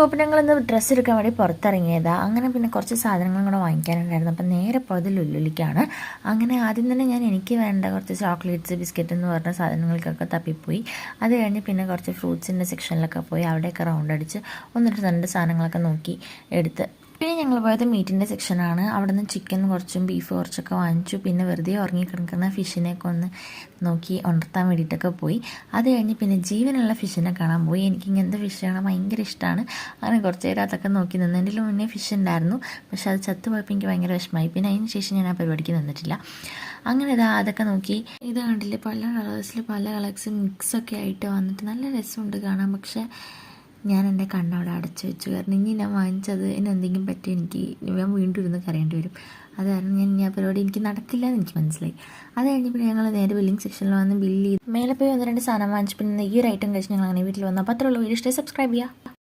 അപ്പോൾ ഞങ്ങളിന്ന് ഡ്രസ്സ് എടുക്കാൻ വേണ്ടി പുറത്തിറങ്ങിയതാണ്. അങ്ങനെ പിന്നെ കുറച്ച് സാധനങ്ങളും കൂടെ വാങ്ങിക്കാനുണ്ടായിരുന്നു. അപ്പം നേരെ പോയത് ലുലുലിക്കാണ്. അങ്ങനെ ആദ്യം തന്നെ ഞാൻ എനിക്ക് വേണ്ട കുറച്ച് ചോക്ലേറ്റ്സ്, ബിസ്ക്കറ്റ് എന്ന് പറഞ്ഞ സാധനങ്ങൾക്കൊക്കെ തപ്പിപ്പോയി. അത് കഴിഞ്ഞ് പിന്നെ കുറച്ച് ഫ്രൂട്ട്സിൻ്റെ സെക്ഷനിലൊക്കെ പോയി അവിടെയൊക്കെ റൗണ്ട് അടിച്ച് ഒന്നിട്ട് രണ്ട് സാധനങ്ങളൊക്കെ നോക്കി എടുത്ത് പിന്നെ ഞങ്ങൾ പോയത് മീറ്റിൻ്റെ സെക്ഷനാണ്. അവിടെ നിന്ന് ചിക്കൻ കുറച്ചും ബീഫ് കുറച്ചൊക്കെ വാങ്ങിച്ചു. പിന്നെ വെറുതെ ഉറങ്ങിക്കിടക്കുന്ന ഫിഷിനെയൊക്കെ ഒന്ന് നോക്കി ഉണർത്താൻ വേണ്ടിയിട്ടൊക്കെ പോയി. അത് കഴിഞ്ഞ് പിന്നെ ജീവനുള്ള ഫിഷിനെ കാണാൻ പോയി. എനിക്ക് ഇങ്ങനത്തെ ഫിഷ് കാണാൻ ഭയങ്കര ഇഷ്ടമാണ്. അങ്ങനെ കുറച്ച് നേരം അതൊക്കെ നോക്കി നിന്ന്. എൻ്റെ മുന്നേ ഫിഷ് ഉണ്ടായിരുന്നു, പക്ഷേ അത് ചത്തുപോയപ്പോൾ എനിക്ക് ഭയങ്കര വിഷമമായി. പിന്നെ അതിന് ശേഷം ഞാൻ ആ പരിപാടിക്ക് നിന്നിട്ടില്ല. അങ്ങനെ അതൊക്കെ നോക്കി. ഇത് കണ്ടില്ലേ, പല കളേഴ്സിൽ പല കളേഴ്സ് മിക്സൊക്കെ ആയിട്ട് വന്നിട്ട് നല്ല രസമുണ്ട് കാണാൻ. പക്ഷേ ഞാൻ എൻ്റെ കണ്ണവിടെ അടച്ചു വെച്ചു. കാരണം ഇനി ഞാൻ വാങ്ങിച്ചത് ഇനി എന്തെങ്കിലും പറ്റി ഞാൻ വീണ്ടും ഇരുന്ന് കരയേണ്ടി വരും. അത് കാരണം ഞാൻ ആ പരിപാടി എനിക്ക് നടക്കില്ല എന്ന് എനിക്ക് മനസ്സിലായി. അത് കഴിഞ്ഞപ്പോൾ ഞങ്ങൾ നേരെ ബില്ലിംഗ് സെക്ഷനിൽ വന്ന് ബില്ല് ചെയ്ത് മേലെ പോയി ഒന്ന് രണ്ട് സാധനം വാങ്ങിച്ചു. പിന്നെ ഈ ഒരു ഐറ്റം കഴിച്ച് ഞങ്ങൾ അങ്ങനെ വീട്ടിൽ വന്നു. അപ്പോൾ അത്രയുള്ള വീഡിയോ ഇഷ്ടമായി സബ്സ്ക്രൈബ് ചെയ്യുക.